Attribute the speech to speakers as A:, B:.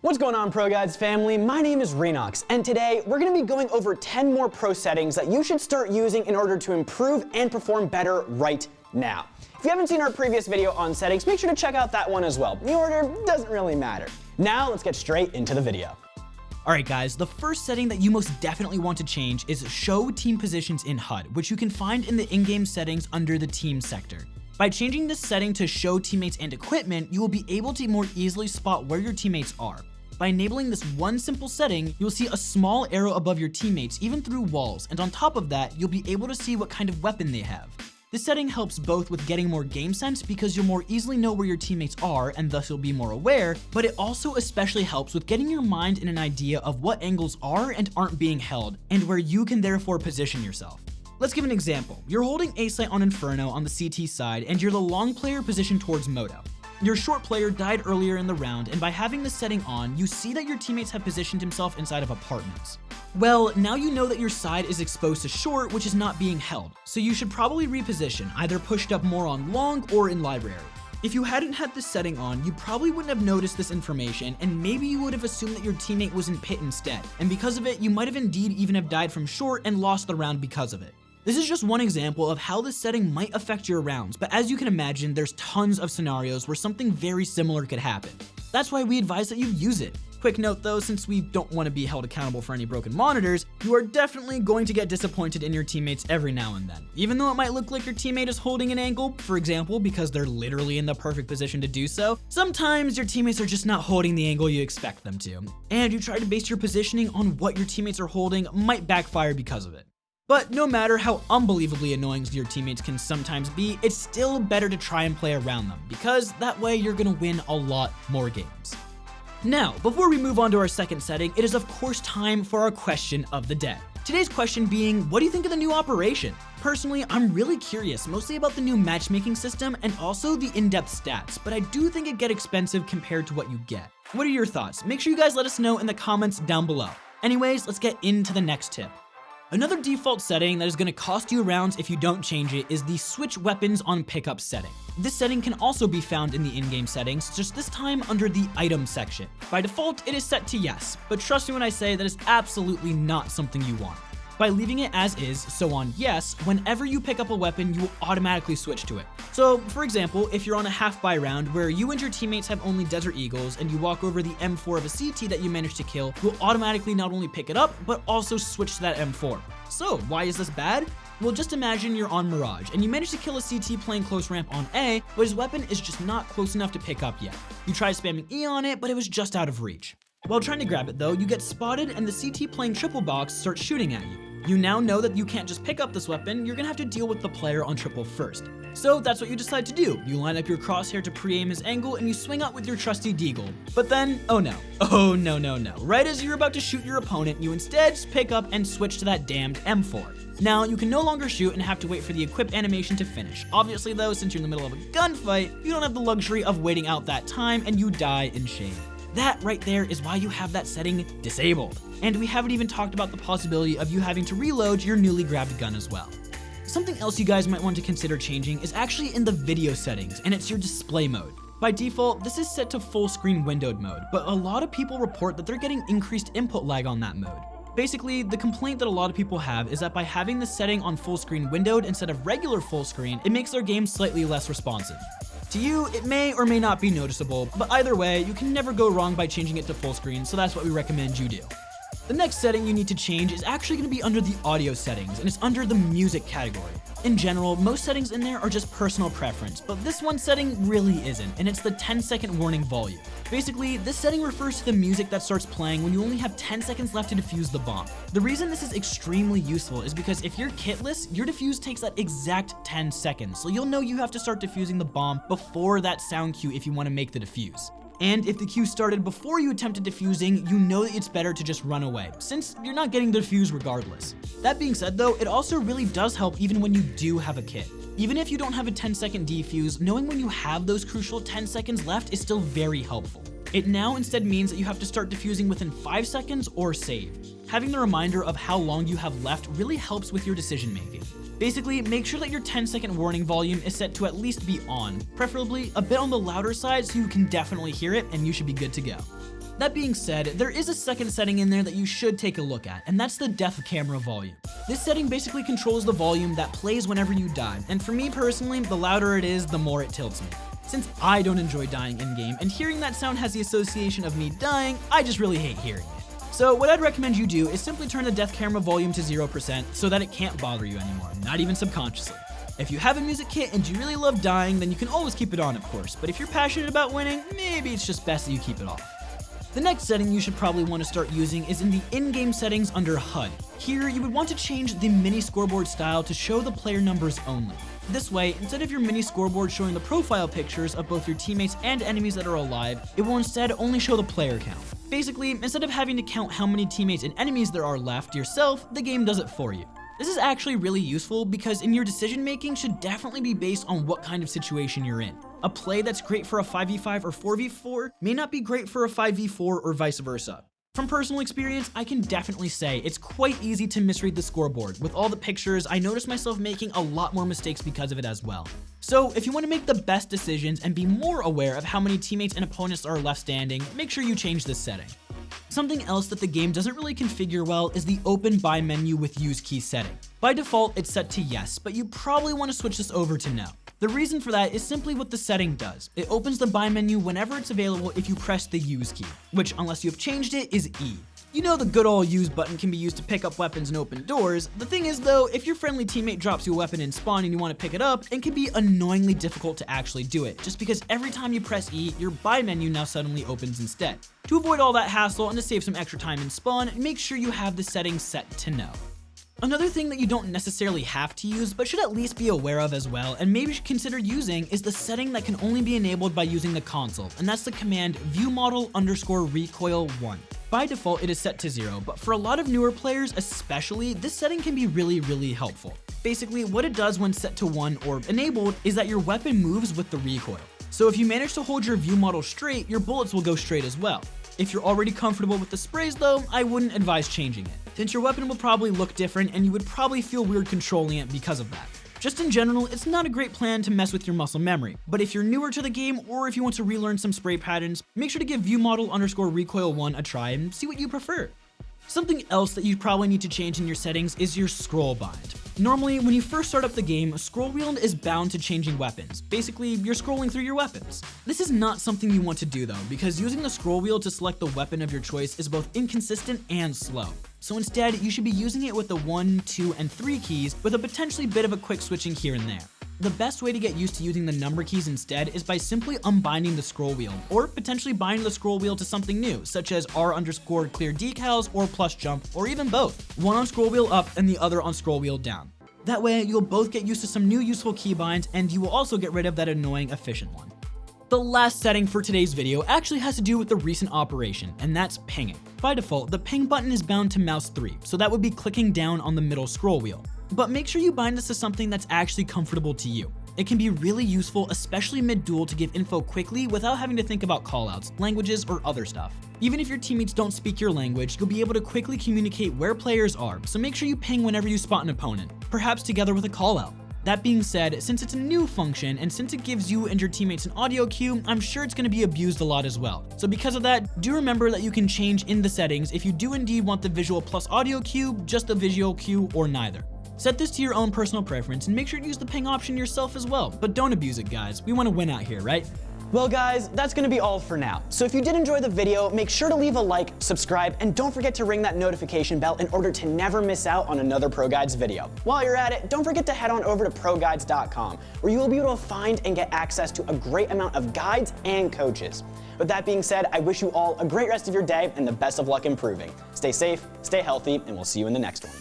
A: What's going on, ProGuides family? My name is Renox, and today we're going to be going over 10 more pro settings that you should start using in order to improve and perform better right now. If you haven't seen our previous video on settings, make sure to check out that one as well. The order doesn't really matter. Now let's get straight into the video.
B: Alright guys, the first setting that you most definitely want to change is show team positions in HUD, which you can find in the in-game settings under the team sector. By changing this setting to show teammates and equipment, you will be able to more easily spot where your teammates are. By enabling this one simple setting, you'll see a small arrow above your teammates even through walls, and on top of that, you'll be able to see what kind of weapon they have. This setting helps both with getting more game sense because you'll more easily know where your teammates are and thus you'll be more aware, but it also especially helps with getting your mind in an idea of what angles are and aren't being held, and where you can therefore position yourself. Let's give an example. You're holding A-Site on Inferno on the CT side, and you're the long player positioned towards Moto. Your short player died earlier in the round, and by having this setting on, you see that your teammates have positioned himself inside of apartments. Well, now you know that your side is exposed to short, which is not being held, so you should probably reposition, either pushed up more on long or in library. If you hadn't had this setting on, you probably wouldn't have noticed this information, and maybe you would have assumed that your teammate was in pit instead, and because of it, you might have indeed even have died from short and lost the round because of it. This is just one example of how this setting might affect your rounds, but as you can imagine, there's tons of scenarios where something very similar could happen. That's why we advise that you use it. Quick note though, since we don't want to be held accountable for any broken monitors, you are definitely going to get disappointed in your teammates every now and then. Even though it might look like your teammate is holding an angle, for example, because they're literally in the perfect position to do so, sometimes your teammates are just not holding the angle you expect them to. And you try to base your positioning on what your teammates are holding might backfire because of it. But no matter how unbelievably annoying your teammates can sometimes be, it's still better to try and play around them, because that way you're gonna win a lot more games. Now, before we move on to our second setting, it is of course time for our question of the day. Today's question being, what do you think of the new operation? Personally, I'm really curious, mostly about the new matchmaking system and also the in-depth stats, but I do think it gets expensive compared to what you get. What are your thoughts? Make sure you guys let us know in the comments down below. Anyways, let's get into the next tip. Another default setting that is going to cost you rounds if you don't change it is the switch weapons on pickup setting. This setting can also be found in the in-game settings, just this time under the item section. By default, it is set to yes, but trust me when I say that is absolutely not something you want. By leaving it as is, so on yes, whenever you pick up a weapon, you will automatically switch to it. So, for example, if you're on a half-buy round where you and your teammates have only Desert Eagles and you walk over the M4 of a CT that you managed to kill, you'll automatically not only pick it up, but also switch to that M4. So, why is this bad? Well, just imagine you're on Mirage and you manage to kill a CT playing close ramp on A, but his weapon is just not close enough to pick up yet. You try spamming E on it, but it was just out of reach. While trying to grab it though, you get spotted and the CT playing triple box starts shooting at you. You now know that you can't just pick up this weapon, you're gonna have to deal with the player on triple first. So that's what you decide to do. You line up your crosshair to pre-aim his angle and you swing out with your trusty deagle. But then, oh no. Right as you're about to shoot your opponent, you instead just pick up and switch to that damned M4. Now, you can no longer shoot and have to wait for the equip animation to finish. Obviously though, since you're in the middle of a gunfight, you don't have the luxury of waiting out that time and you die in shame. That right there is why you have that setting disabled. And we haven't even talked about the possibility of you having to reload your newly grabbed gun as well. Something else you guys might want to consider changing is actually in the video settings, and it's your display mode. By default, this is set to full screen windowed mode, but a lot of people report that they're getting increased input lag on that mode. Basically, the complaint that a lot of people have is that by having the setting on full screen windowed instead of regular full screen, it makes their game slightly less responsive. To you, it may or may not be noticeable, but either way, you can never go wrong by changing it to full screen, so that's what we recommend you do. The next setting you need to change is actually going to be under the audio settings, and it's under the music category. In general, most settings in there are just personal preference, but this one setting really isn't, and it's the 10-second warning volume. Basically, this setting refers to the music that starts playing when you only have 10 seconds left to defuse the bomb. The reason this is extremely useful is because if you're kitless, your defuse takes that exact 10 seconds, so you'll know you have to start defusing the bomb before that sound cue if you want to make the defuse. And if the queue started before you attempted defusing, you know that it's better to just run away, since you're not getting the defuse regardless. That being said though, it also really does help even when you do have a kit. Even if you don't have a 10-second defuse, knowing when you have those crucial 10 seconds left is still very helpful. It now instead means that you have to start defusing within 5 seconds or save. Having the reminder of how long you have left really helps with your decision making. Basically, make sure that your 10-second warning volume is set to at least be on, preferably a bit on the louder side so you can definitely hear it and you should be good to go. That being said, there is a second setting in there that you should take a look at, and that's the death camera volume. This setting basically controls the volume that plays whenever you die, and for me personally, the louder it is, the more it tilts me. Since I don't enjoy dying in-game, and hearing that sound has the association of me dying, I just really hate hearing it. So what I'd recommend you do is simply turn the death camera volume to 0% so that it can't bother you anymore, not even subconsciously. If you have a music kit and you really love dying, then you can always keep it on, of course, but if you're passionate about winning, maybe it's just best that you keep it off. The next setting you should probably want to start using is in the in-game settings under HUD. Here, you would want to change the mini scoreboard style to show the player numbers only. This way, instead of your mini scoreboard showing the profile pictures of both your teammates and enemies that are alive, it will instead only show the player count. Basically, instead of having to count how many teammates and enemies there are left yourself, the game does it for you. This is actually really useful because in your decision making should definitely be based on what kind of situation you're in. A play that's great for a 5v5 or 4v4 may not be great for a 5v4 or vice versa. From personal experience, I can definitely say it's quite easy to misread the scoreboard. With all the pictures, I noticed myself making a lot more mistakes because of it as well. So if you want to make the best decisions and be more aware of how many teammates and opponents are left standing, make sure you change this setting. Something else that the game doesn't really configure well is the open buy menu with use key setting. By default, it's set to yes, but you probably want to switch this over to no. The reason for that is simply what the setting does. It opens the buy menu whenever it's available if you press the use key, which unless you have changed it is E. You know the good old use button can be used to pick up weapons and open doors. The thing is though, if your friendly teammate drops you a weapon in spawn and you want to pick it up, it can be annoyingly difficult to actually do it, just because every time you press E, your buy menu now suddenly opens instead. To avoid all that hassle and to save some extra time in spawn, make sure you have the settings set to no. Another thing that you don't necessarily have to use, but should at least be aware of as well, and maybe should consider using, is the setting that can only be enabled by using the console, and that's the command viewModel_recoil1. By default, it is set to 0, but for a lot of newer players especially, this setting can be really helpful. Basically, what it does when set to 1 or enabled is that your weapon moves with the recoil. So if you manage to hold your view model straight, your bullets will go straight as well. If you're already comfortable with the sprays though, I wouldn't advise changing it, since your weapon will probably look different and you would probably feel weird controlling it because of that. Just in general, it's not a great plan to mess with your muscle memory, but if you're newer to the game or if you want to relearn some spray patterns, make sure to give viewModel_recoil1 a try and see what you prefer. Something else that you probably need to change in your settings is your scroll bind. Normally, when you first start up the game, scroll wheel is bound to changing weapons. Basically, you're scrolling through your weapons. This is not something you want to do though, because using the scroll wheel to select the weapon of your choice is both inconsistent and slow. So instead, you should be using it with the 1, 2, and 3 keys with a potentially bit of a quick switching here and there. The best way to get used to using the number keys instead is by simply unbinding the scroll wheel, or potentially binding the scroll wheel to something new, such as R_clear decals or plus jump, or even both. One on scroll wheel up and the other on scroll wheel down. That way, you'll both get used to some new useful keybinds, and you will also get rid of that annoying efficient one. The last setting for today's video actually has to do with the recent operation, and that's pinging. By default, the ping button is bound to mouse 3, so that would be clicking down on the middle scroll wheel. But make sure you bind this to something that's actually comfortable to you. It can be really useful, especially mid-duel, to give info quickly without having to think about callouts, languages, or other stuff. Even if your teammates don't speak your language, you'll be able to quickly communicate where players are, so make sure you ping whenever you spot an opponent, perhaps together with a callout. That being said, since it's a new function and since it gives you and your teammates an audio cue, I'm sure it's going to be abused a lot as well. So because of that, do remember that you can change in the settings if you do indeed want the visual plus audio cue, just the visual cue, or neither. Set this to your own personal preference and make sure to use the ping option yourself as well, but don't abuse it guys, we want to win out here, right?
A: Well guys, that's gonna be all for now. So if you did enjoy the video, make sure to leave a like, subscribe, and don't forget to ring that notification bell in order to never miss out on another ProGuides video. While you're at it, don't forget to head on over to ProGuides.com, where you will be able to find and get access to a great amount of guides and coaches. With that being said, I wish you all a great rest of your day and the best of luck improving. Stay safe, stay healthy, and we'll see you in the next one.